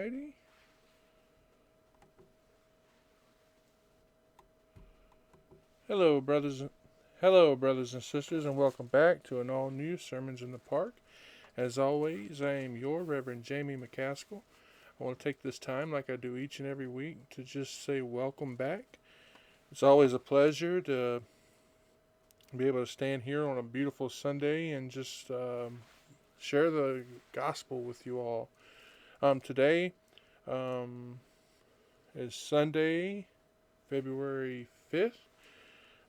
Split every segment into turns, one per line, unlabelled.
Alrighty. Hello, brothers and sisters, and welcome back to an all-new Sermons in the Park. As always, I am your Reverend Jamie McCaskill. I want to take this time, like I do each and every week, to just say welcome back. It's always a pleasure to be able to stand here on a beautiful Sunday and just share the gospel with you all. Today um, is Sunday, February 5th.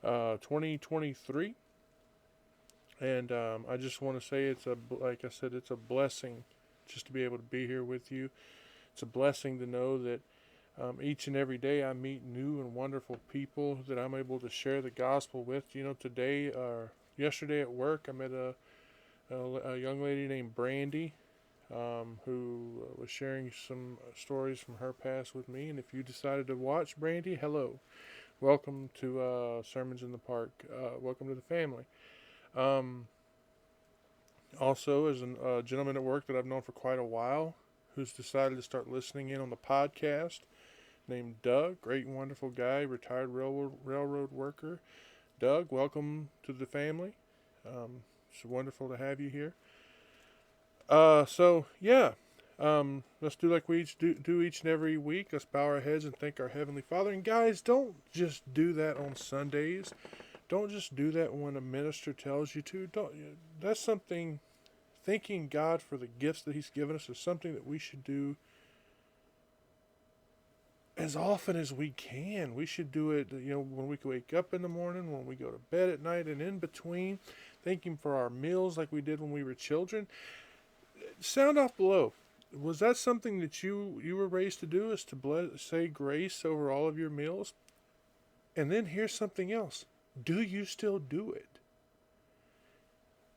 2023, and I just want to say like I said, it's a blessing just to be able to be here with you. It's a blessing to know that each and every day I meet new and wonderful people that I'm able to share the gospel with. Today or yesterday at work, I met a young lady named Brandy, who was sharing some stories from her past with me. And if you decided to watch Brandy, hello. Welcome to Sermons in the Park. Welcome to the family. Also, as a gentleman at work that I've known for quite a while, who's decided to start listening in on the podcast, named Doug. Great and wonderful guy, retired railroad worker. Doug, welcome to the family. It's wonderful to have you here. Let's do like we do each and every week. Let's bow our heads and thank our Heavenly Father. And guys, don't just do that on Sundays. Don't just do that when a minister tells you to. That's something, thanking God for the gifts that He's given us is something that we should do as often as we can. We should do it, when we wake up in the morning, when we go to bed at night, and in between. Thank Him for our meals like we did when we were children. Sound off below. Was that something that you were raised to do, is to say grace over all of your meals? And then here's something else. Do you still do it?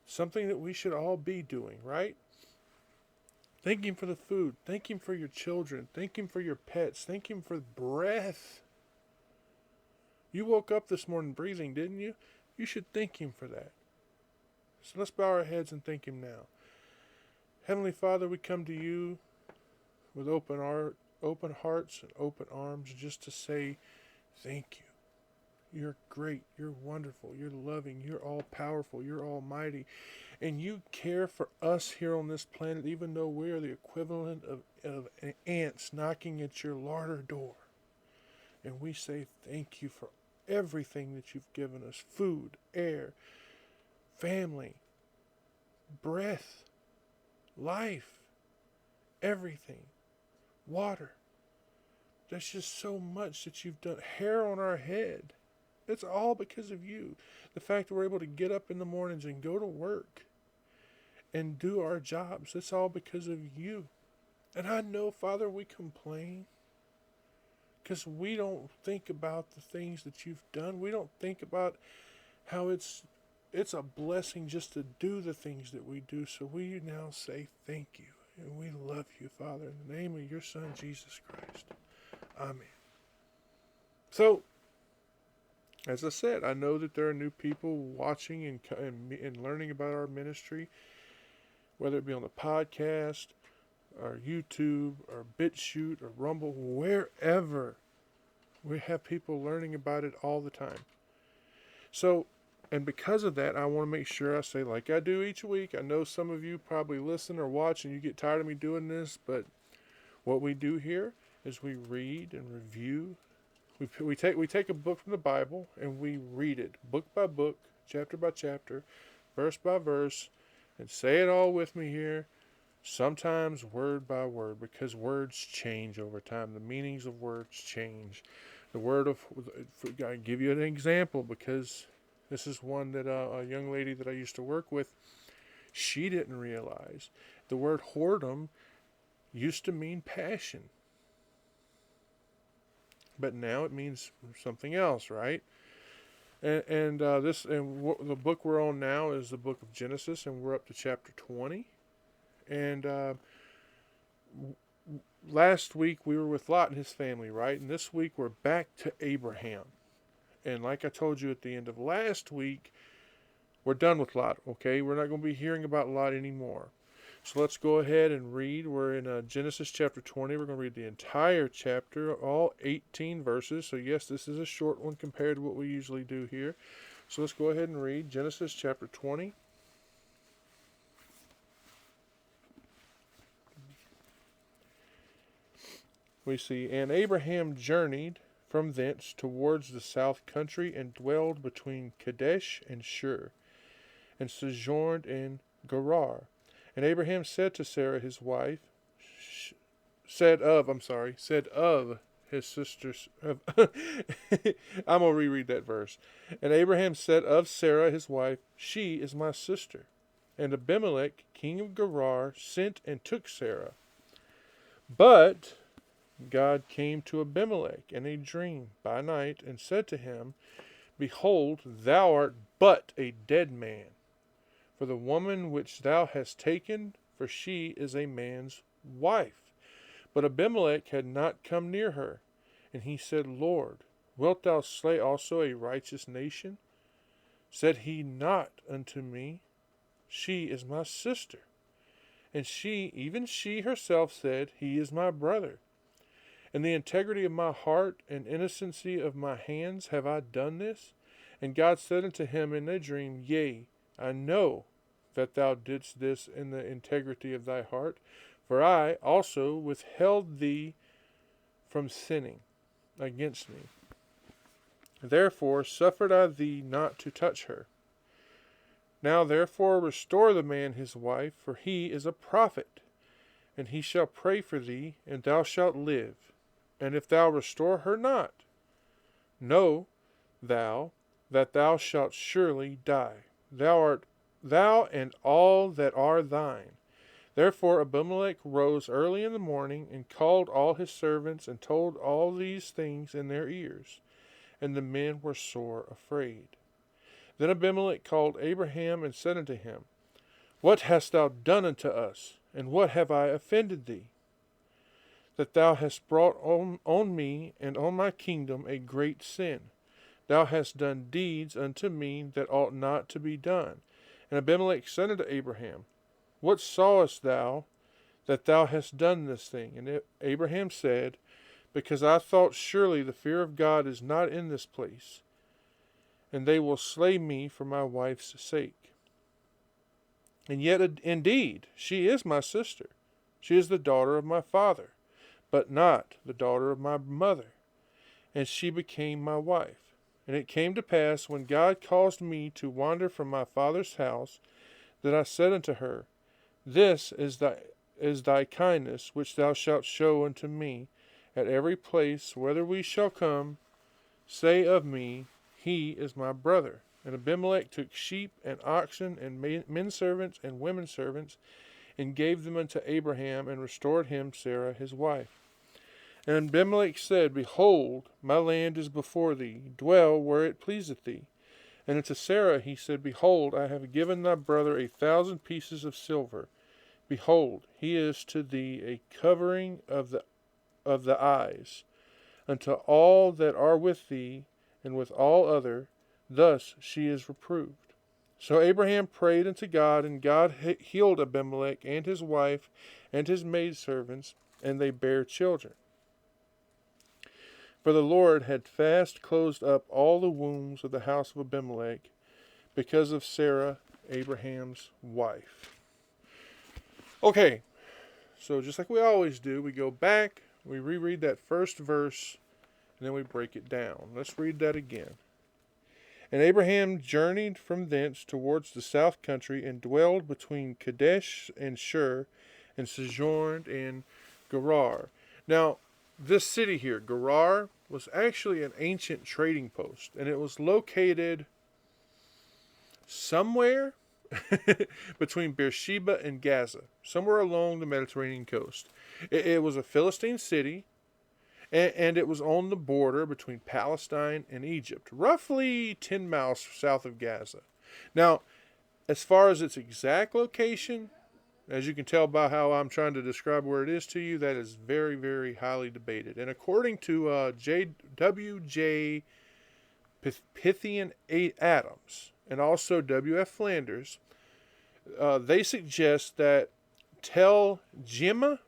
Something that we should all be doing, right? Thank Him for the food. Thank Him for your children. Thank Him for your pets. Thank Him for breath. You woke up this morning breathing, didn't you? You should thank Him for that. So let's bow our heads and thank Him now. Heavenly Father, we come to you with open hearts and open arms just to say thank you. You're great, you're wonderful, you're loving, you're all-powerful, you're almighty, and you care for us here on this planet even though we are the equivalent of ants knocking at your larder door. And we say thank you for everything that you've given us: food, air, family, breath, life, everything, water. There's just so much that you've done. Hair on our head. It's all because of you. The fact that we're able to get up in the mornings and go to work and do our jobs, it's all because of you. And I know, Father, we complain because we don't think about the things that you've done. We don't think about how it's a blessing just to do the things that we do. So we now say thank you. And we love you, Father, in the name of your Son, Jesus Christ. Amen. So, as I said, I know that there are new people watching and learning about our ministry, whether it be on the podcast, or YouTube, or BitChute, or Rumble, wherever. We have people learning about it all the time. So, and because of that, I want to make sure I say, like I do each week, I know some of you probably listen or watch and you get tired of me doing this, but what we do here is we read and review. We take a book from the Bible and we read it book by book, chapter by chapter, verse by verse, and say it all with me here, sometimes word by word, because words change over time. The meanings of words change. I'll give you an example, because this is one that a young lady that I used to work with, she didn't realize. The word whoredom used to mean passion. But now it means something else, right? The book we're on now is the book of Genesis, and we're up to chapter 20. And last week we were with Lot and his family, right? And this week we're back to Abraham. And like I told you at the end of last week, we're done with Lot, okay? We're not going to be hearing about Lot anymore. So let's go ahead and read. We're in Genesis chapter 20. We're going to read the entire chapter, all 18 verses. So yes, this is a short one compared to what we usually do here. So let's go ahead and read Genesis chapter 20. We see, and Abraham journeyed from thence towards the south country, and dwelled between Kadesh and Shur, and sojourned in Gerar. And Abraham said to Sarah his wife, said of his sisters. I'm going to reread that verse. And Abraham said of Sarah his wife, she is my sister. And Abimelech, king of Gerar, sent and took Sarah. But God came to Abimelech in a dream by night, and said to him, behold, thou art but a dead man, for the woman which thou hast taken, for she is a man's wife. But Abimelech had not come near her. And he said, Lord, wilt thou slay also a righteous nation? Said he not unto me, she is my sister. And she, even she herself, said, he is my brother. In the integrity of my heart and innocency of my hands have I done this. And God said unto him in a dream, yea, I know that thou didst this in the integrity of thy heart, for I also withheld thee from sinning against me. Therefore suffered I thee not to touch her. Now therefore restore the man his wife, for he is a prophet, and he shall pray for thee, and thou shalt live. And if thou restore her not, know thou that thou shalt surely die, thou and all that are thine. Therefore Abimelech rose early in the morning, and called all his servants, and told all these things in their ears. And the men were sore afraid. Then Abimelech called Abraham, and said unto him, what hast thou done unto us, and what have I offended thee, that thou hast brought on me and on my kingdom a great sin? Thou hast done deeds unto me that ought not to be done. And Abimelech said unto Abraham, what sawest thou that thou hast done this thing? And Abraham said, because I thought surely the fear of God is not in this place, and they will slay me for my wife's sake. And yet indeed she is my sister. She is the daughter of my father, but not the daughter of my mother. And she became my wife. And it came to pass, when God caused me to wander from my father's house, that I said unto her, this is thy kindness which thou shalt show unto me at every place whither we shall come. Say of me, he is my brother. And Abimelech took sheep and oxen and men servants and women servants, and gave them unto Abraham, and restored him Sarah his wife. And Abimelech said, behold, my land is before thee, dwell where it pleaseth thee. And unto Sarah he said, behold, I have given thy brother 1,000 pieces of silver. Behold, he is to thee a covering of the eyes, unto all that are with thee, and with all other. Thus she is reproved. So Abraham prayed unto God, and God healed Abimelech and his wife and his maidservants, and they bare children. For the Lord had fast closed up all the wombs of the house of Abimelech, because of Sarah, Abraham's wife. Okay, so just like we always do, we go back, we reread that first verse, and then we break it down. Let's read that again. And Abraham journeyed from thence towards the south country, and dwelled between Kadesh and Shur, and sojourned in Gerar. Now, this city here, Gerar, was actually an ancient trading post, and it was located somewhere between Beersheba and Gaza, somewhere along the Mediterranean coast. It was a Philistine city, and it was on the border between Palestine and Egypt, roughly 10 miles south of Gaza. Now, as far as its exact location, as you can tell by how I'm trying to describe where it is to you, that is very, very highly debated. And according to W.J. Pythian Adams and also W.F. Flanders, they suggest that Tel Jimma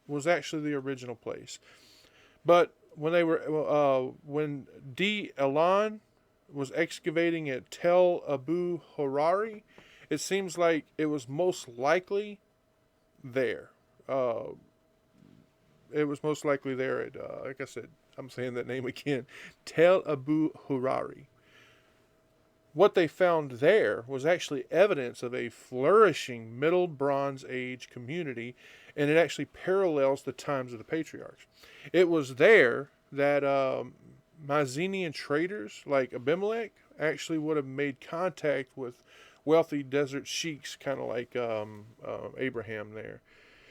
was actually the original place. But when D. Elan was excavating at Tel Abu Harari, it seems like it was most likely there. It was most likely there at, like I said, I'm saying that name again, Tel Abu Harari. What they found there was actually evidence of a flourishing Middle Bronze Age community, and it actually parallels the times of the patriarchs. It was there that Mycenaean traders like Abimelech actually would have made contact with wealthy desert sheiks, kind of like Abraham there.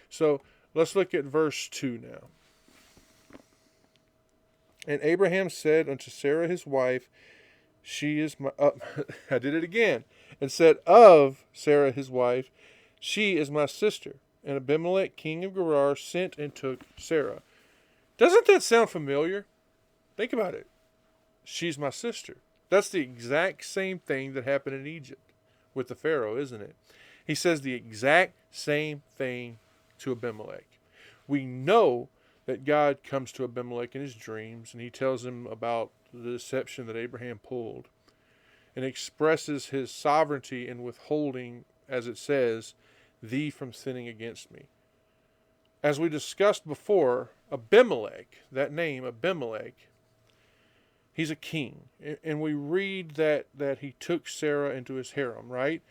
So let's look at verse 2 now. And Abraham said unto Sarah his wife, she is my... I did it again. And said of Sarah his wife, she is my sister. And Abimelech, king of Gerar, sent and took Sarah. Doesn't that sound familiar? Think about it. She's my sister. That's the exact same thing that happened in Egypt with the Pharaoh, isn't it? He says the exact same thing to Abimelech. We know that God comes to Abimelech in his dreams, and he tells him about the deception that Abraham pulled, and expresses his sovereignty in withholding, as it says, thee from sinning against me. As we discussed before, Abimelech, that name, Abimelech, he's a king. And we read that he took Sarah into his harem, right?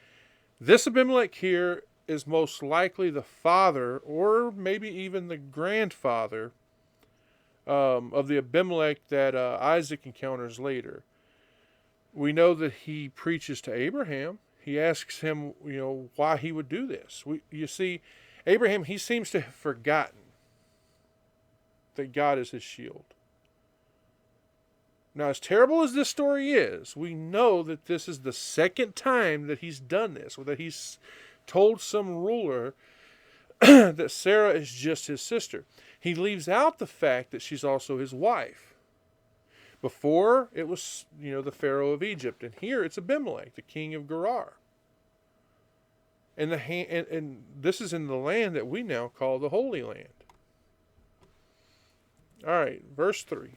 This Abimelech here is most likely the father, or maybe even the grandfather, of the Abimelech that Isaac encounters later. We know that he preaches to Abraham. He asks him, why he would do this. You see, Abraham, he seems to have forgotten that God is his shield. Now, as terrible as this story is, we know that this is the second time that he's done this, or that he's told some ruler that Sarah is just his sister. He leaves out the fact that she's also his wife. Before, it was, the Pharaoh of Egypt, and here it's Abimelech, the king of Gerar. And this is in the land that we now call the Holy Land. All right, verse 3.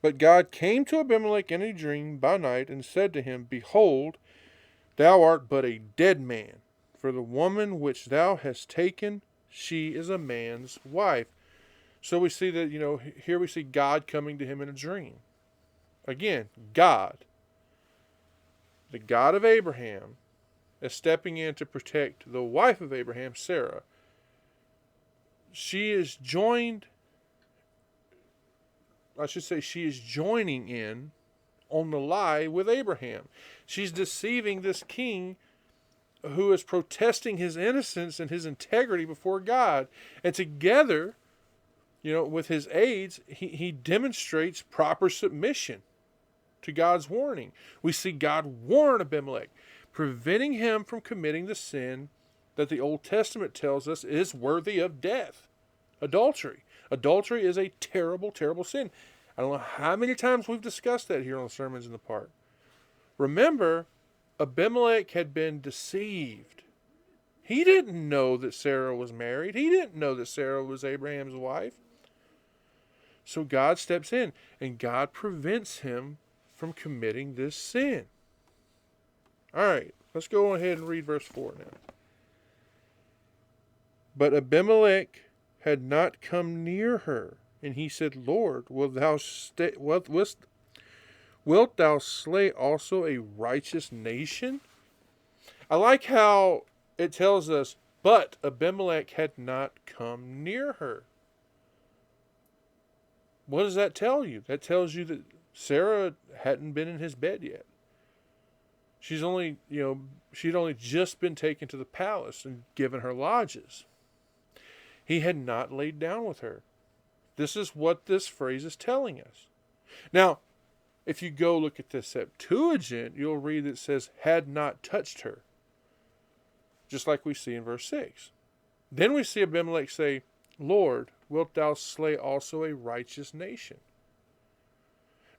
But God came to Abimelech in a dream by night and said to him, Behold, thou art but a dead man, for the woman which thou hast taken, she is a man's wife. So we see that, here we see God coming to him in a dream. Again, God, the God of Abraham, is stepping in to protect the wife of Abraham, Sarah. She is joining in on the lie with Abraham. She's deceiving this king who is protesting his innocence and his integrity before God. And together, with his aides, he demonstrates proper submission to God's warning. We see God warn Abimelech, preventing him from committing the sin that the Old Testament tells us is worthy of death. Adultery. Adultery is a terrible, terrible sin. I don't know how many times we've discussed that here on Sermons in the Park. Remember, Abimelech had been deceived. He didn't know that Sarah was married. He didn't know that Sarah was Abraham's wife. So God steps in, and God prevents him from committing this sin. All right, let's go ahead and read verse 4 now. But Abimelech had not come near her, and he said, Lord, wilt thou slay also a righteous nation? I like how it tells us, but Abimelech had not come near her. What does that tell you? That tells you that Sarah hadn't been in his bed yet. She'd only just been taken to the palace and given her lodges. He had not laid down with her. This is what this phrase is telling us. Now, if you go look at the Septuagint, you'll read that it says, had not touched her. Just like we see in verse 6. Then we see Abimelech say, Lord, wilt thou slay also a righteous nation?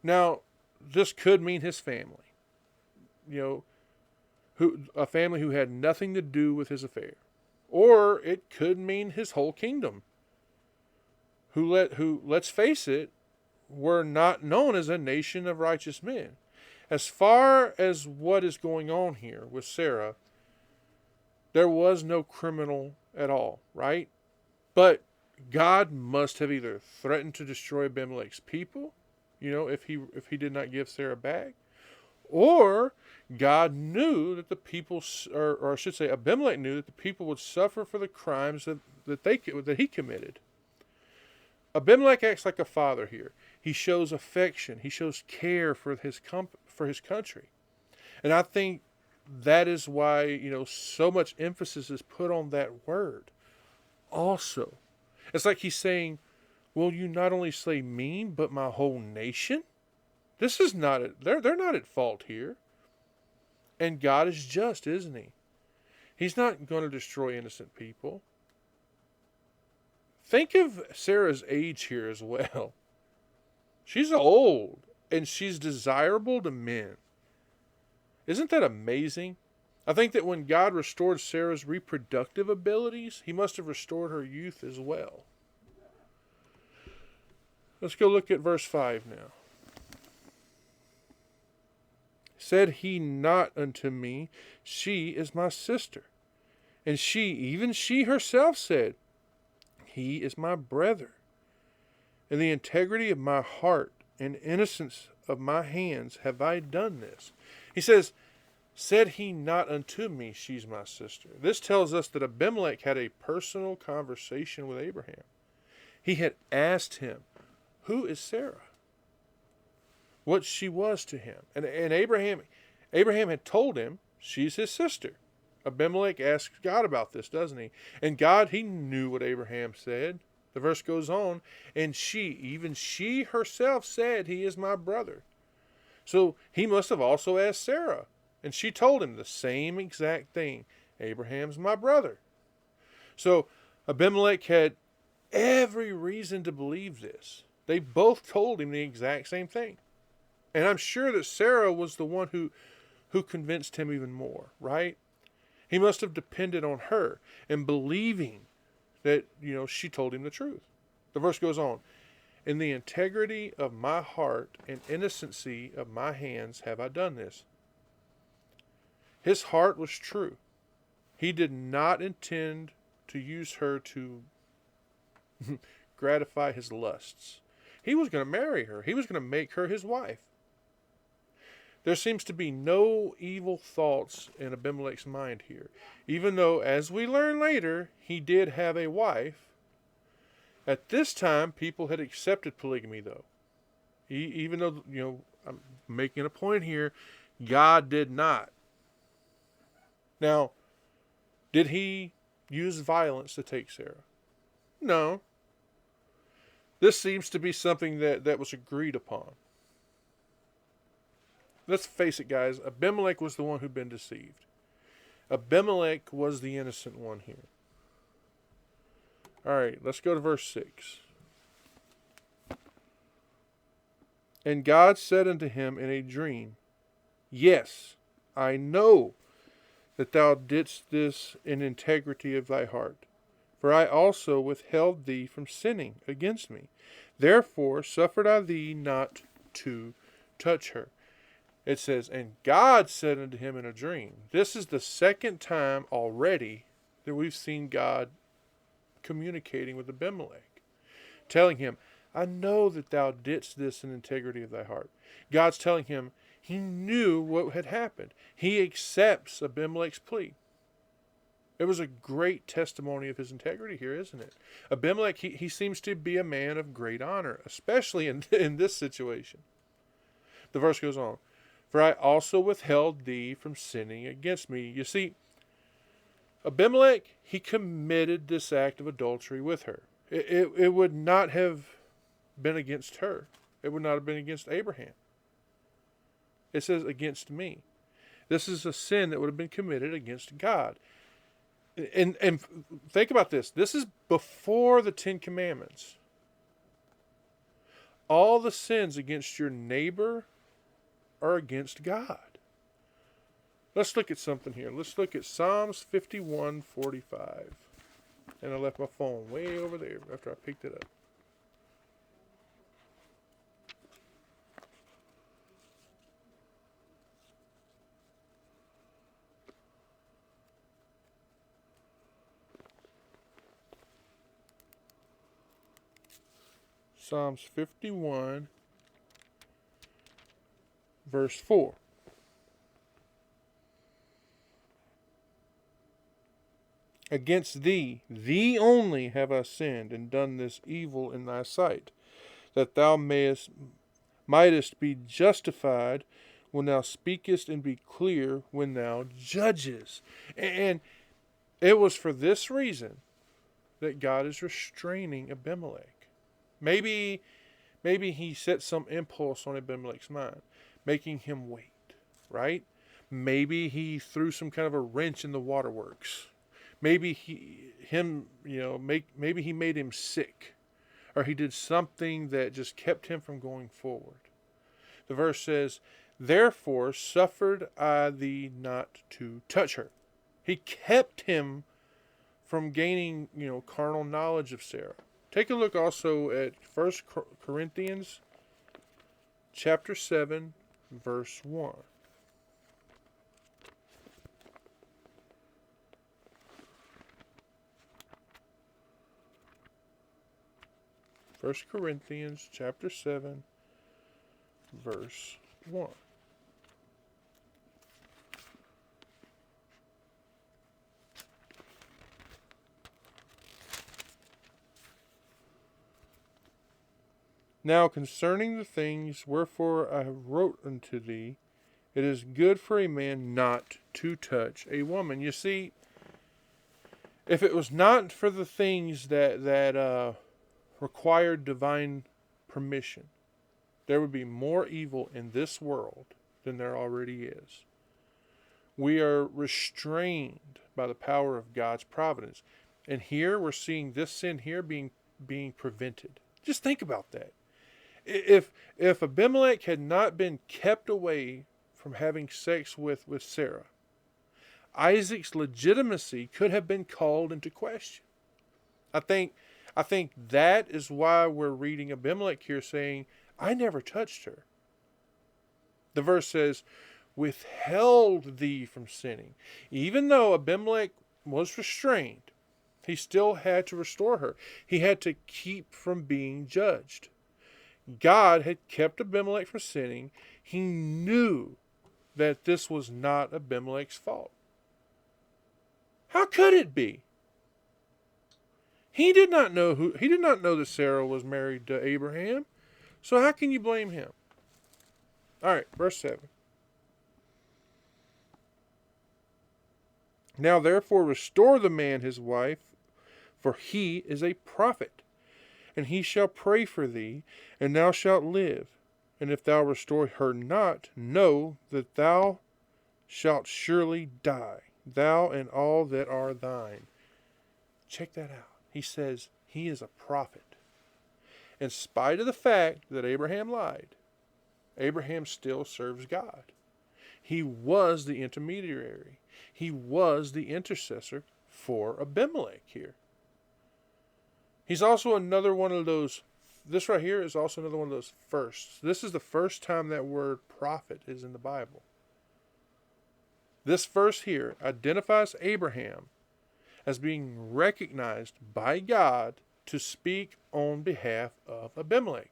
Now, this could mean his family. a family who had nothing to do with his affair. Or it could mean his whole kingdom, who let's face it, were not known as a nation of righteous men. As far as what is going on here with Sarah, there was no criminal at all, right? But God must have either threatened to destroy Abimelech's people, if he did not give Sarah back, or God knew that the people, or I should say, Abimelech knew that the people would suffer for the crimes that he committed. Abimelech acts like a father here. He shows affection. He shows care for his country, and I think that is why so much emphasis is put on that word. Also, it's like he's saying, "Will you not only slay me, but my whole nation?" This is not it. They're not at fault here. And God is just, isn't he? He's not going to destroy innocent people. Think of Sarah's age here as well. She's old, and she's desirable to men. Isn't that amazing? I think that when God restored Sarah's reproductive abilities, he must have restored her youth as well. Let's go look at verse 5 now. Said he not unto me, she is my sister? And she, even she herself said, he is my brother. In the integrity of my heart and innocence of my hands have I done this. He says, said he not unto me, she's my sister. This tells us that Abimelech had a personal conversation with Abraham. He had asked him, who is Sarah? What she was to him. And Abraham had told him she's his sister. Abimelech asks God about this, doesn't he? And God, he knew what Abraham said. The verse goes on, and she, even she herself said, he is my brother. So he must have also asked Sarah. And she told him the same exact thing. Abraham's my brother. So Abimelech had every reason to believe this. They both told him the exact same thing. And I'm sure that Sarah was the one who convinced him even more, right? He must have depended on her and believing that, she told him the truth. The verse goes on. In the integrity of my heart and innocency of my hands have I done this. His heart was true. He did not intend to use her to gratify his lusts. He was going to marry her. He was going to make her his wife. There seems to be no evil thoughts in Abimelech's mind here. Even though, as we learn later, he did have a wife. At this time, people had accepted polygamy, though. Even though, I'm making a point here, God did not. Now, did he use violence to take Sarah? No. This seems to be something that was agreed upon. Let's face it, guys. Abimelech was the one who'd been deceived. Abimelech was the innocent one here. All right, let's go to verse 6. And God said unto him in a dream, yes, I know that thou didst this in integrity of thy heart. For I also withheld thee from sinning against me. Therefore suffered I thee not to touch her. It says, and God said unto him in a dream. This is the second time already that we've seen God communicating with Abimelech, telling him, I know that thou didst this in integrity of thy heart. God's telling him he knew what had happened. He accepts Abimelech's plea. It was a great testimony of his integrity here, isn't it? Abimelech, he seems to be a man of great honor, especially in this situation. The verse goes on. For I also withheld thee from sinning against me. You see, Abimelech, he committed this act of adultery with her. It would not have been against her. It would not have been against Abraham. It says against me. This is a sin that would have been committed against God. And think about this. This is before the Ten Commandments. All the sins against your neighbor are against God. Let's look at something here. Let's look at Psalms 51:45. And I left my phone way over there after I picked it up. Psalms 51, verse 4. Against thee only have I sinned, and done this evil in thy sight, that thou mightest be justified when thou speakest, and be clear when thou judgest. And it was for this reason that God is restraining Abimelech. Maybe he set some impulse on Abimelech's mind, making him wait, right? Maybe he threw some kind of a wrench in the waterworks. Maybe maybe he made him sick, or he did something that just kept him from going forward. The verse says, "Therefore suffered I thee not to touch her." He kept him from gaining, carnal knowledge of Sarah. Take a look also at 1 Corinthians chapter 7, verse 1. 1 Corinthians chapter 7, verse 1. Now concerning the things wherefore I have wrote unto thee, it is good for a man not to touch a woman. You see, if it was not for the things that required divine permission, there would be more evil in this world than there already is. We are restrained by the power of God's providence. And here we're seeing this sin here being prevented. Just think about that. If Abimelech had not been kept away from having sex with Sarah, Isaac's legitimacy could have been called into question. I think that is why we're reading Abimelech here saying, I never touched her. The verse says, withheld thee from sinning. Even though Abimelech was restrained, he still had to restore her. He had to keep from being judged. God had kept Abimelech from sinning. He knew that this was not Abimelech's fault. How could it be? He did not know that Sarah was married to Abraham. So how can you blame him? All right, verse 7. Now therefore restore the man his wife, for he is a prophet, and he shall pray for thee, and thou shalt live. And if thou restore her not, know that thou shalt surely die, thou and all that are thine. Check that out. He says he is a prophet. In spite of the fact that Abraham lied, Abraham still serves God. He was the intermediary. He was the intercessor for Abimelech here. He's also another one of those, this right here is also another one of those firsts. This is the first time that word prophet is in the Bible. This verse here identifies Abraham as being recognized by God to speak on behalf of Abimelech.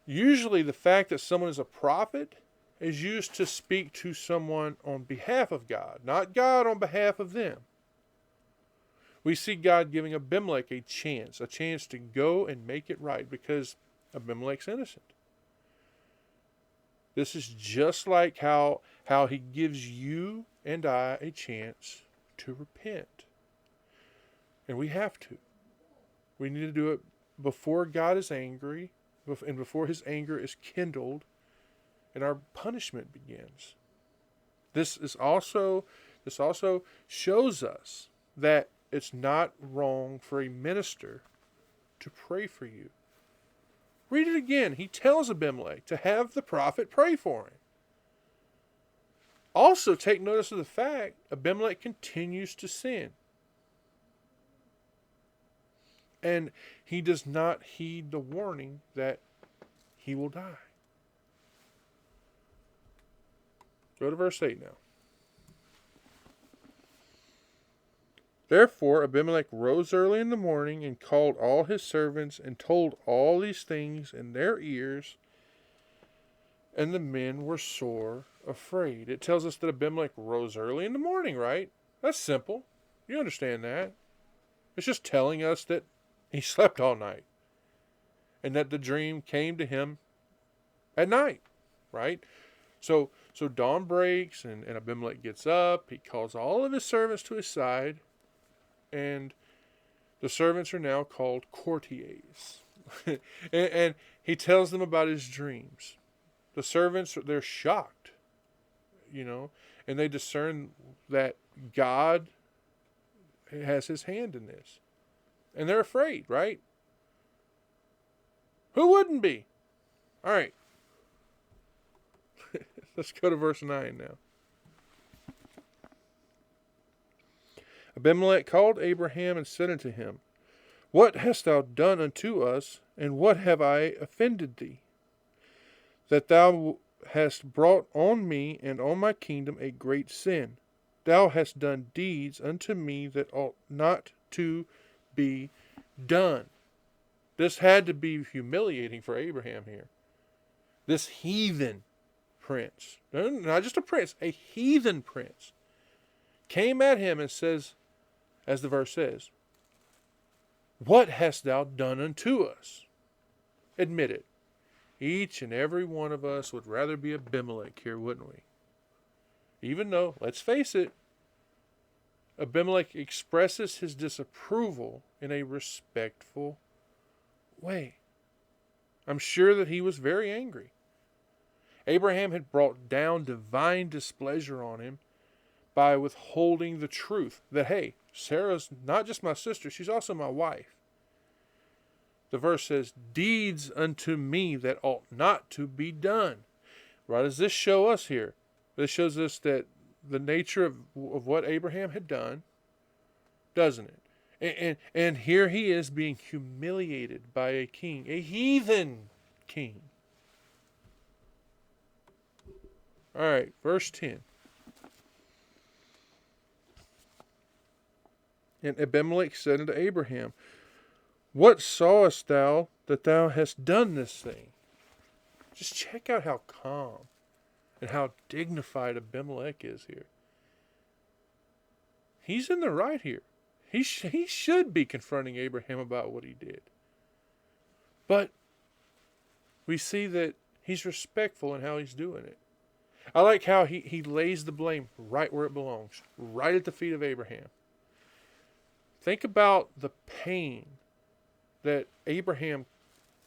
Usually the fact that someone is a prophet is used to speak to someone on behalf of God, not God on behalf of them. We see God giving Abimelech a chance to go and make it right because Abimelech's innocent. This is just like how he gives you and I a chance to repent. And we have to. We need to do it before God is angry and before his anger is kindled and our punishment begins. This also shows us that it's not wrong for a minister to pray for you. Read it again. He tells Abimelech to have the prophet pray for him. Also, take notice of the fact Abimelech continues to sin. And he does not heed the warning that he will die. Go to verse 8 now. Therefore Abimelech rose early in the morning and called all his servants and told all these things in their ears, and the men were sore afraid. It tells us that Abimelech rose early in the morning, right? That's simple. You understand that. It's just telling us that he slept all night and that the dream came to him at night, right? So dawn breaks and Abimelech gets up. He calls all of his servants to his side, and the servants are now called courtiers. and he tells them about his dreams. The servants, they're shocked, and they discern that God has his hand in this. And they're afraid, right? Who wouldn't be? All right. Let's go to verse 9 now. Abimelech called Abraham and said unto him, What hast thou done unto us, and what have I offended thee, that thou hast brought on me and on my kingdom a great sin? Thou hast done deeds unto me that ought not to be done. This had to be humiliating for Abraham here. This heathen prince, not just a prince, a heathen prince, came at him and says, as the verse says, What hast thou done unto us? Admit it. Each and every one of us would rather be Abimelech here, wouldn't we? Even though, let's face it, Abimelech expresses his disapproval in a respectful way. I'm sure that he was very angry. Abraham had brought down divine displeasure on him by withholding the truth that, hey, Sarah's not just my sister, she's also my wife. The verse says, Deeds unto me that ought not to be done. What does this show us here? This shows us that the nature of what Abraham had done, doesn't it? And here he is being humiliated by a king, a heathen king. All right, verse 10. And Abimelech said unto Abraham, What sawest thou that thou hast done this thing? Just check out how calm and how dignified Abimelech is here. He's in the right here. He should be confronting Abraham about what he did. But we see that he's respectful in how he's doing it. I like how he lays the blame right where it belongs, right at the feet of Abraham. Think about the pain that Abraham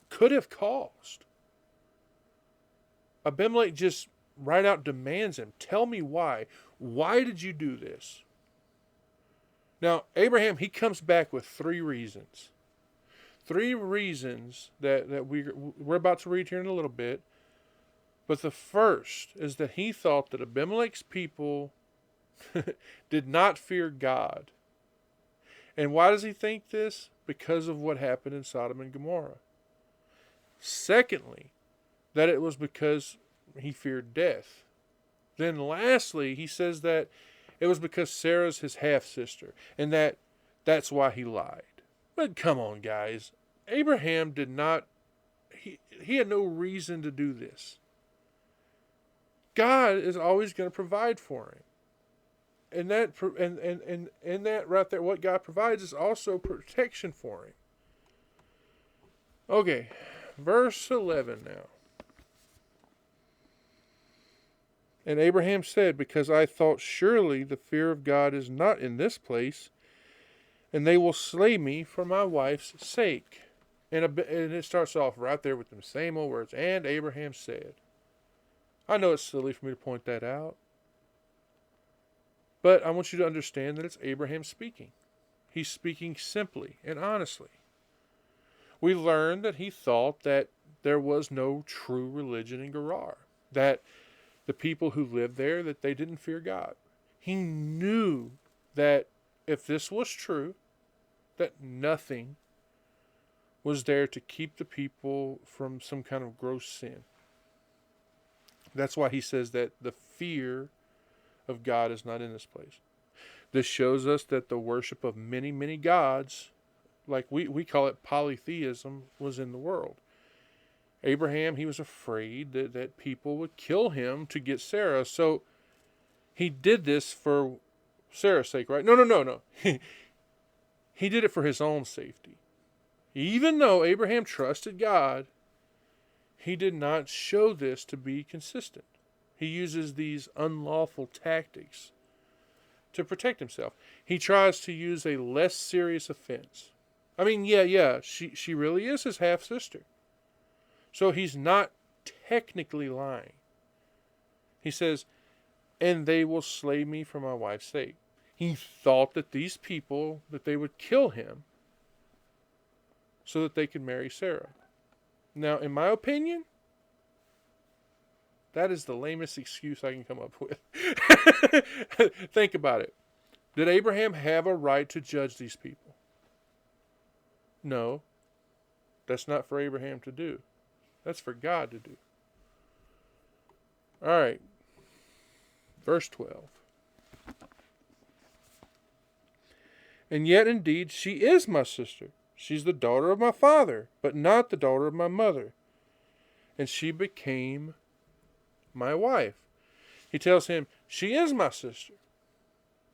could have caused. Abimelech just right out demands him, Tell me why. Why did you do this? Now, Abraham, he comes back with 3 reasons. 3 reasons that we're about to read here in a little bit. But the first is that he thought that Abimelech's people did not fear God. And why does he think this? Because of what happened in Sodom and Gomorrah. Secondly, that it was because he feared death. Then lastly, he says that it was because Sarah's his half-sister, and that's why he lied. But come on, guys. Abraham did not, he had no reason to do this. God is always going to provide for him. And that right there, what God provides is also protection for him. Okay, verse 11 now. And Abraham said, Because I thought surely the fear of God is not in this place, and they will slay me for my wife's sake. And it starts off right there with them same old words. And Abraham said. I know it's silly for me to point that out. But I want you to understand that it's Abraham speaking. He's speaking simply and honestly. We learned that he thought that there was no true religion in Gerar. That the people who lived there, that they didn't fear God. He knew that if this was true, that nothing was there to keep the people from some kind of gross sin. That's why he says that the fear of God is not in this place. This shows us that the worship of many, many gods, like we call it polytheism, was in the world. Abraham, he was afraid that people would kill him to get Sarah, so he did this for Sarah's sake, right? No. He did it for his own safety. Even though Abraham trusted God, he did not show this to be consistent. He uses these unlawful tactics to protect himself. He tries to use a less serious offense. I mean, she really is his half-sister. So he's not technically lying. He says, and they will slay me for my wife's sake. He thought that these people, that they would kill him so that they could marry Sarah. Now, in my opinion, that is the lamest excuse I can come up with. Think about it. Did Abraham have a right to judge these people? No. That's not for Abraham to do. That's for God to do. All right. Verse 12. And yet indeed she is my sister. She's the daughter of my father, but not the daughter of my mother. And she became my wife. He tells him, she is my sister.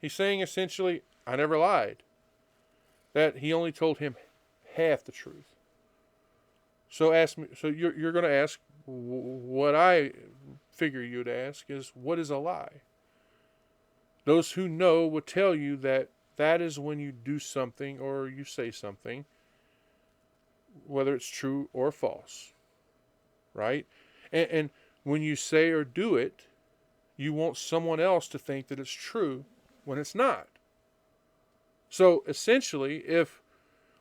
He's saying essentially, I never lied. That he only told him half the truth. So you're going to ask, what I figure you'd ask is, what is a lie? Those who know will tell you that is when you do something or you say something, whether it's true or false, right? And when you say or do it, you want someone else to think that it's true when it's not. So essentially, if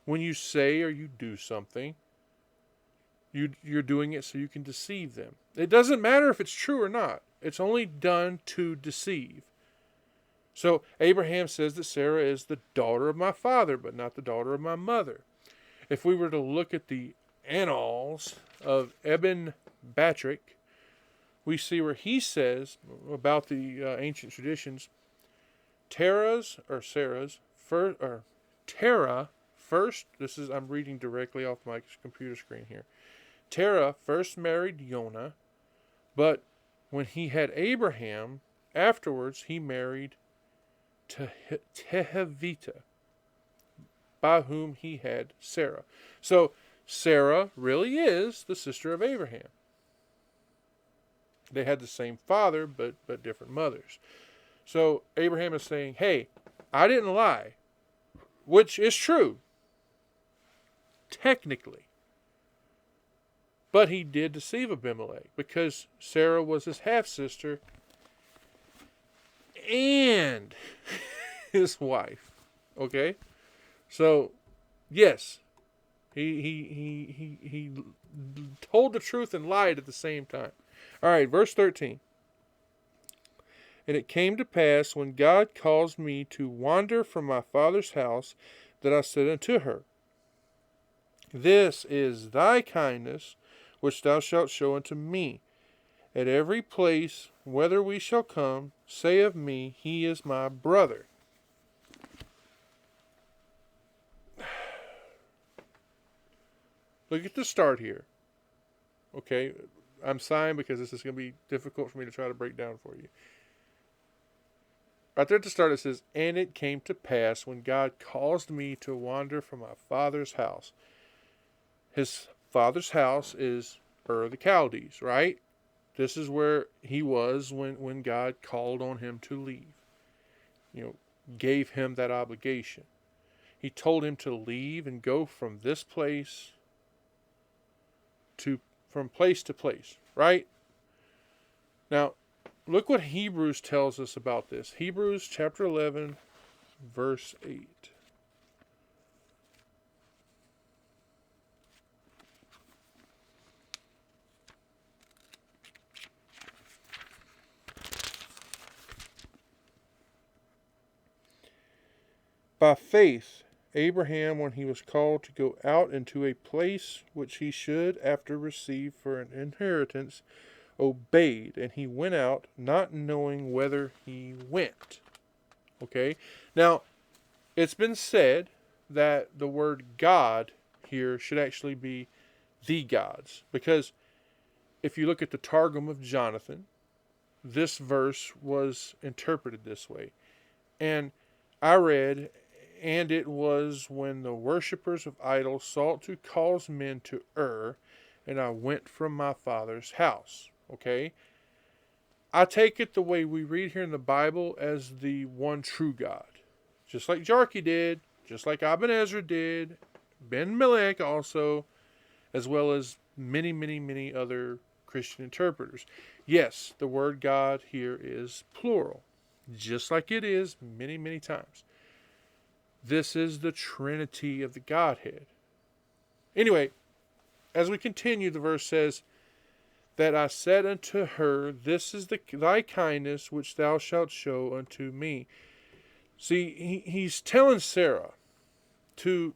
when you say or you do something, you're doing it so you can deceive them. It doesn't matter if it's true or not. It's only done to deceive. So Abraham says that Sarah is the daughter of my father, but not the daughter of my mother. If we were to look at the annals of Ibn Batrak, we see where he says about the ancient traditions, Terah first, I'm reading directly off my computer screen here. Terah first married Jonah, but when he had Abraham, afterwards he married Tehevita, by whom he had Sarah. So Sarah really is the sister of Abraham. They had the same father, but different mothers. So Abraham is saying, hey, I didn't lie, which is true, technically. But he did deceive Abimelech because Sarah was his half-sister and his wife. Okay? So, yes, he told the truth and lied at the same time. All right, verse 13. And it came to pass when God caused me to wander from my father's house that I said unto her, this is thy kindness which thou shalt show unto me. At every place whither we shall come, say of me, he is my brother. Look at the start here. Okay, I'm sighing because this is going to be difficult for me to try to break down for you. Right there at the start it says, and it came to pass when God caused me to wander from my father's house. His father's house is Ur of the Chaldees, right? This is where he was when God called on him to leave. Gave him that obligation. He told him to leave and go from this place from place to place, right? Now, look what Hebrews tells us about this. Hebrews chapter 11, verse 8. By faith, Abraham, when he was called to go out into a place which he should after receive for an inheritance, obeyed, and he went out, not knowing whither he went. Okay? Now, it's been said that the word God here should actually be the gods, because if you look at the Targum of Jonathan, this verse was interpreted this way. And I read, and it was when the worshippers of idols sought to cause men to err, and I went from my father's house. Okay? I take it the way we read here in the Bible as the one true God. Just like Jarkey did, just like Ibn Ezra did, Ben Melech also, as well as many, many, many other Christian interpreters. Yes, the word God here is plural, just like it is many, many times. This is the Trinity of the Godhead. Anyway, as we continue, the verse says, that I said unto her, this is thy kindness which thou shalt show unto me. See, he's telling Sarah to,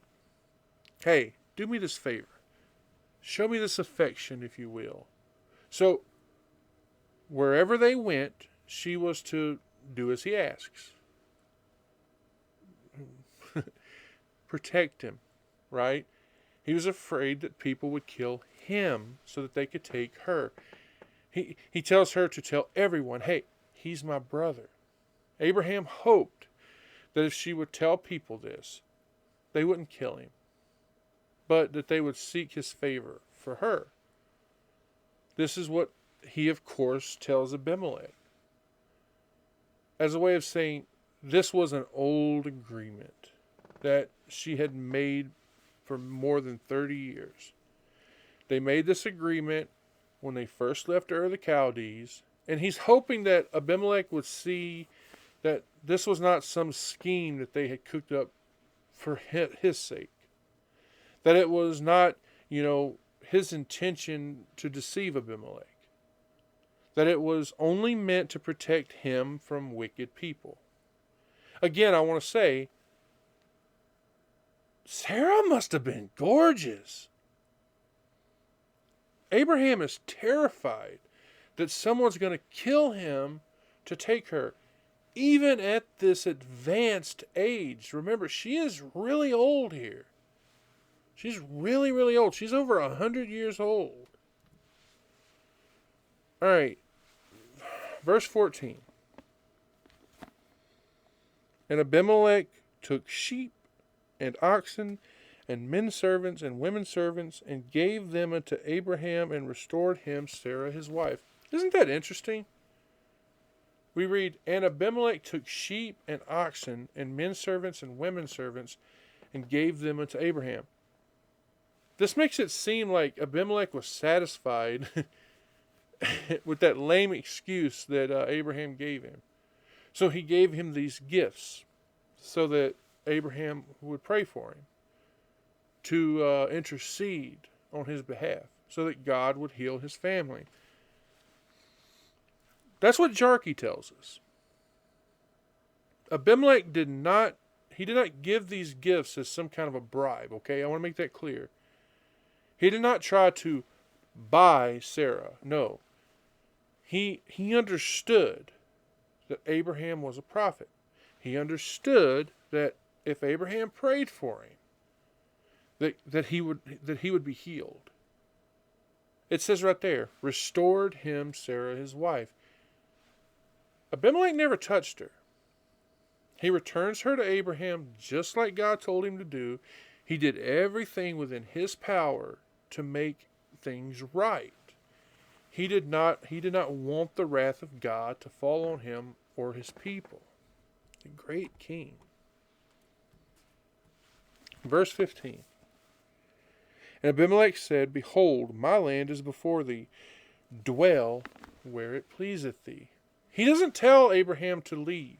hey, do me this favor. Show me this affection, if you will. So, wherever they went, she was to do as he asks. Protect him, right? He was afraid that people would kill him so that they could take her. He tells her to tell everyone, hey, he's my brother. Abraham hoped that if she would tell people this, they wouldn't kill him, but that they would seek his favor for her. This is what he, of course, tells Abimelech, as a way of saying this was an old agreement that she had made for more than 30 years. They made this agreement when they first left Ur of the Chaldees, and he's hoping that Abimelech would see that this was not some scheme that they had cooked up for his sake. That it was not, his intention to deceive Abimelech. That it was only meant to protect him from wicked people. Again, I want to say, Sarah must have been gorgeous. Abraham is terrified that someone's going to kill him to take her, even at this advanced age. Remember, she is really old here. She's really, really old. She's over 100 years old. All right, verse 14. And Abimelech took sheep and oxen and men servants and women servants, and gave them unto Abraham, and restored him Sarah his wife. Isn't that interesting? We read, and Abimelech took sheep and oxen, and men servants and women servants, and gave them unto Abraham. This makes it seem like Abimelech was satisfied with that lame excuse that Abraham gave him. So he gave him these gifts so that Abraham would pray for him, to intercede on his behalf, so that God would heal his family. That's what Jarkey tells us. Abimelech did not give these gifts as some kind of a bribe, okay? I want to make that clear. He did not try to buy Sarah. No. He understood that Abraham was a prophet. He understood that if Abraham prayed for him, that he would be healed. It says right there, restored him Sarah his wife. Abimelech never touched her. He returns her to Abraham just like God told him to do. He did everything within his power to make things right. He did not want the wrath of God to fall on him or his people. The great king. Verse 15. And Abimelech said, behold, my land is before thee. Dwell where it pleaseth thee. He doesn't tell Abraham to leave.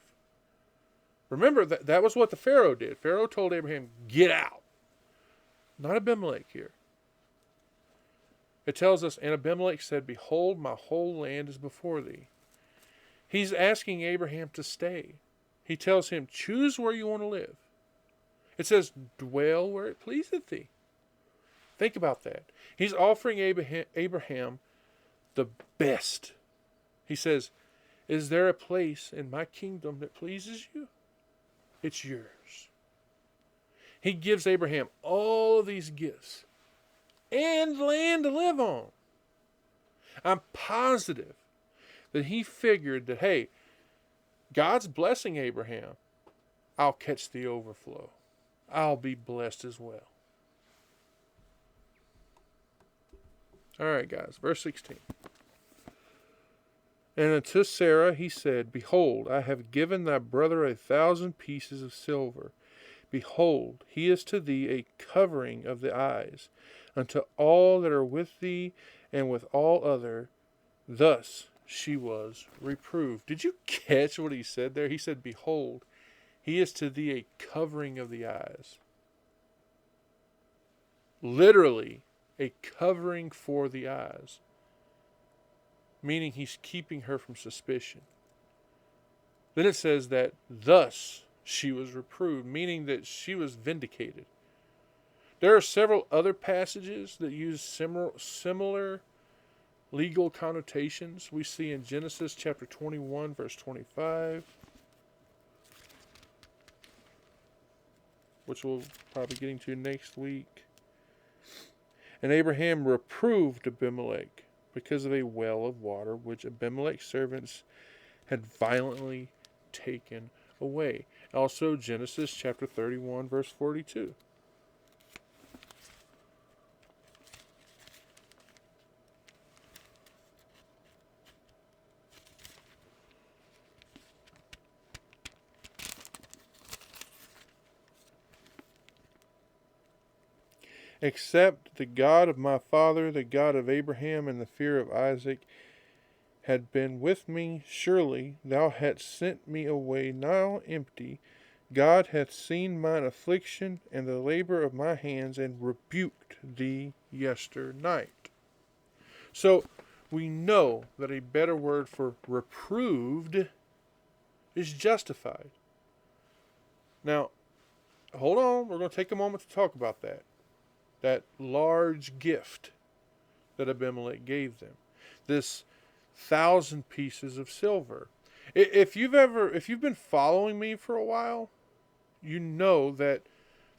Remember, that was what the Pharaoh did. Pharaoh told Abraham, get out. Not Abimelech here. It tells us, and Abimelech said, behold, my whole land is before thee. He's asking Abraham to stay. He tells him, choose where you want to live. It says, dwell where it pleaseth thee. Think about that. He's offering Abraham the best. He says, is there a place in my kingdom that pleases you? It's yours. He gives Abraham all of these gifts and land to live on. I'm positive that he figured that, hey, God's blessing Abraham. I'll catch the overflow. I'll be blessed as well. All right, guys, verse 16. And unto Sarah he said, behold, I have given thy brother 1,000 pieces of silver. Behold, he is to thee a covering of the eyes, unto all that are with thee, and with all other. Thus she was reproved. Did you catch what he said there? He said, behold, he is to thee a covering of the eyes. Literally, a covering for the eyes. Meaning he's keeping her from suspicion. Then it says that thus she was reproved, meaning that she was vindicated. There are several other passages that use similar legal connotations. We see in Genesis chapter 21, verse 25, which we'll probably get into next week. And Abraham reproved Abimelech because of a well of water which Abimelech's servants had violently taken away. Also Genesis chapter 31, verse 42. Except the God of my father, the God of Abraham, and the fear of Isaac had been with me, surely thou hadst sent me away now empty. God hath seen mine affliction and the labor of my hands, and rebuked thee yesternight. So we know that a better word for reproved is justified. Now, hold on, we're going to take a moment to talk about that. That large gift that Abimelech gave them. This 1,000 pieces of silver. If you've been following me for a while, you know that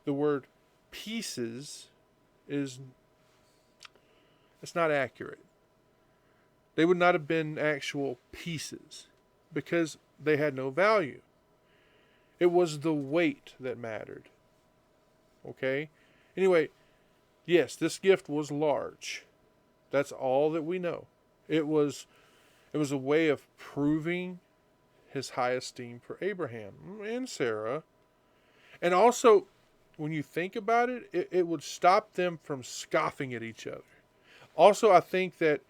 the word pieces it's not accurate. They would not have been actual pieces because they had no value. It was the weight that mattered. Okay? Anyway, yes, this gift was large. That's all that we know. It was a way of proving his high esteem for Abraham and Sarah. And also, when you think about it, it would stop them from scoffing at each other. Also, I think that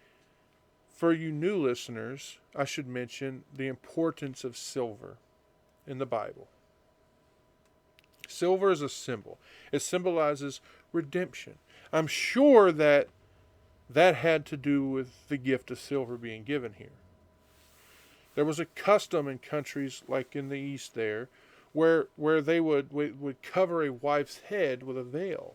for you new listeners, I should mention the importance of silver in the Bible. Silver is a symbol. It symbolizes redemption. I'm sure that had to do with the gift of silver being given here. There was a custom in countries like in the East there where they would cover a wife's head with a veil.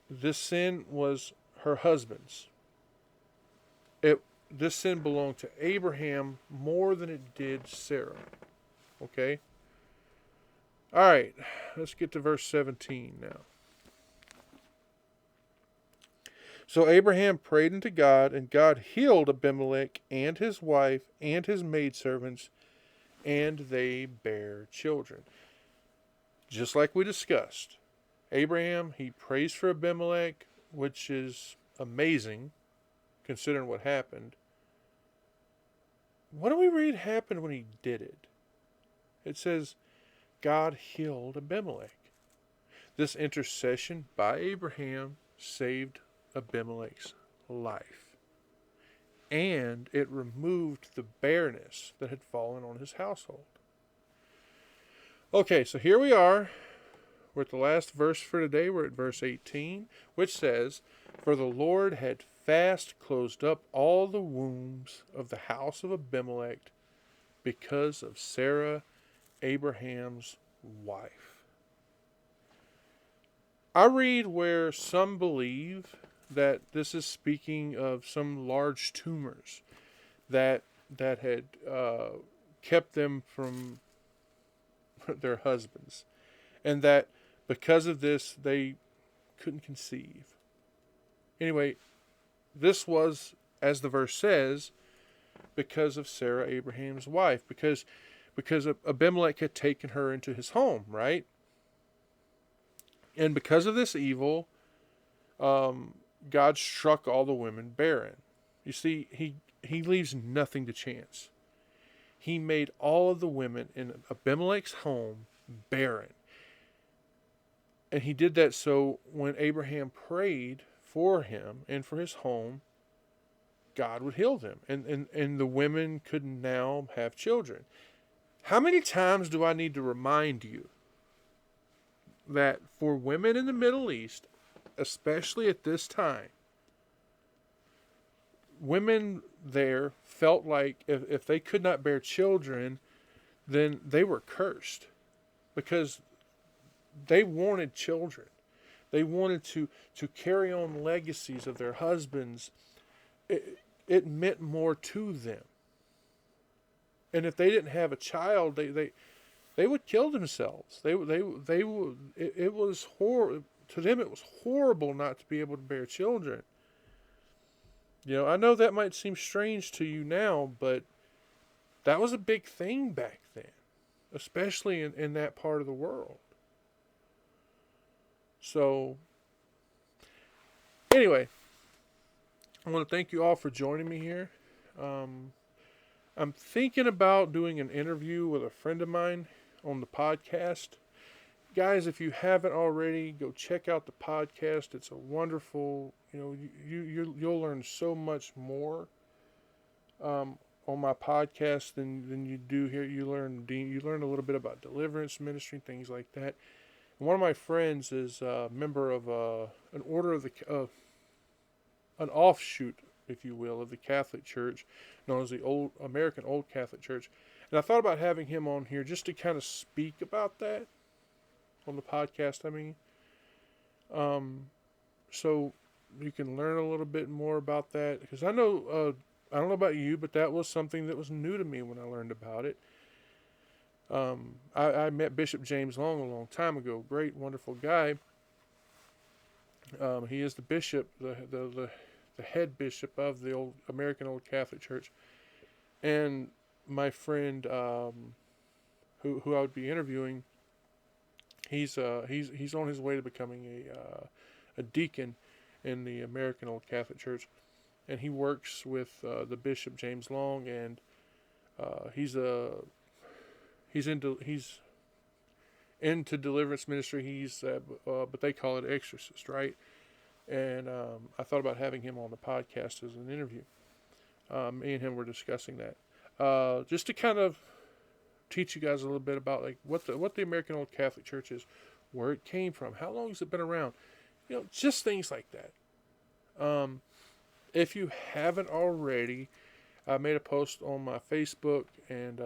This sin was her husband's. This sin belonged to Abraham more than it did Sarah. Okay? All right, let's get to verse 17 now. So Abraham prayed unto God, and God healed Abimelech and his wife and his maidservants, and they bare children. Just like we discussed, Abraham, he prays for Abimelech, which is amazing considering what happened. What do we read happened when he did it? It says, God healed Abimelech. This intercession by Abraham saved Abimelech's life. And it removed the bareness that had fallen on his household. Okay, so here we are. We're at the last verse for today. We're at verse 18, which says, for the Lord had fast closed up all the wombs of the house of Abimelech because of Sarah, Abraham's wife. I read where some believe that this is speaking of some large tumors that had kept them from their husbands, and that because of this they couldn't conceive. Anyway, this was, as the verse says, because of Sarah, Abraham's wife, because Abimelech had taken her into his home, right? And because of this evil, God struck all the women barren. You see, he leaves nothing to chance. He made all of the women in Abimelech's home barren. And he did that so when Abraham prayed for him and for his home, God would heal them. And the women could now have children. How many times do I need to remind you that for women in the Middle East, especially at this time, women there felt like if they could not bear children, then they were cursed, because they wanted children. They wanted to carry on legacies of their husbands. It meant more to them. And if they didn't have a child, they would kill themselves. They would. It was horrible to them. It was horrible not to be able to bear children. You know, I know that might seem strange to you now, but that was a big thing back then, especially in that part of the world. So, anyway, I want to thank you all for joining me here. I'm thinking about doing an interview with a friend of mine on the podcast. Guys, if you haven't already, go check out the podcast. It's a wonderful, you'll learn so much more on my podcast than you do here. You learn a little bit about deliverance ministry, things like that. And one of my friends is a member of an order of an offshoot, if you will, of the Catholic Church, known as the American Old Catholic Church. And I thought about having him on here just to kind of speak about that on the podcast. So you can learn a little bit more about that, because I know I don't know about you, but that was something that was new to me when I learned about it. I met Bishop James Long a long time ago. Great, wonderful guy. He is the bishop, the head bishop of the American Old Catholic Church. And my friend, who I would be interviewing, he's on his way to becoming a deacon in the American Old Catholic Church, and he works with the Bishop James Long, and he's into deliverance ministry. But they call it exorcist, right? And I thought about having him on the podcast as an interview. Me and him were discussing that, just to kind of teach you guys a little bit about like what the American Old Catholic Church is, where it came from, how long has it been around, just things like that. If you haven't already, I made a post on my Facebook and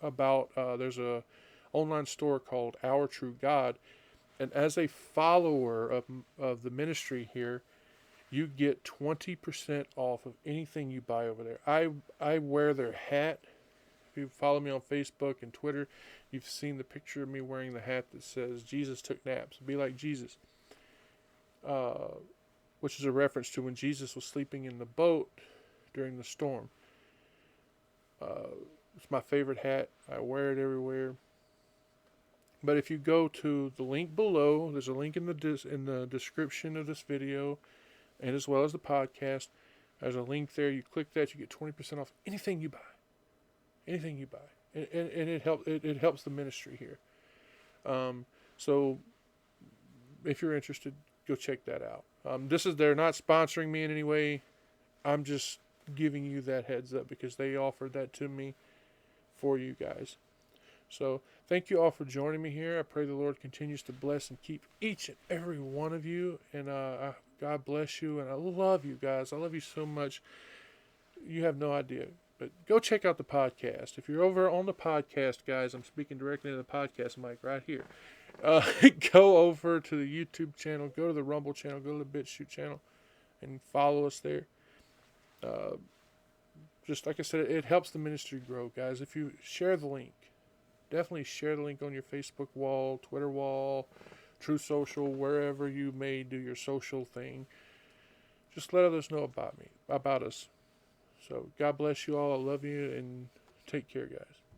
about there's a online store called Our True God, and as a follower of the ministry here, you get 20% off of anything you buy over there. I wear their hat. If you follow me on Facebook and Twitter, you've seen the picture of me wearing the hat that says Jesus took naps. Be like Jesus. Which is a reference to when Jesus was sleeping in the boat during the storm. It's my favorite hat. I wear it everywhere. But if you go to the link below, there's a link in the description of this video, and as well as the podcast. There's a link there. You click that, you get 20% off anything you buy. Anything you buy, and it helps the ministry here. So if you're interested, go check that out. They're not sponsoring me in any way. I'm just giving you that heads up because they offered that to me for you guys. So thank you all for joining me here. I pray the Lord continues to bless and keep each and every one of you. And God bless you. And I love you guys. I love you so much. You have no idea. But go check out the podcast. If you're over on the podcast, guys, I'm speaking directly to the podcast mic right here. Uh, go over to the YouTube channel, go to the Rumble channel, go to the BitChute channel, and follow us there. Uh, just like I said, it helps the ministry grow, guys. If you share the link, definitely share the link on your Facebook wall, Twitter wall, True Social, wherever you may do your social thing. Just let others know about us. So God bless you all. I love you, and take care, guys.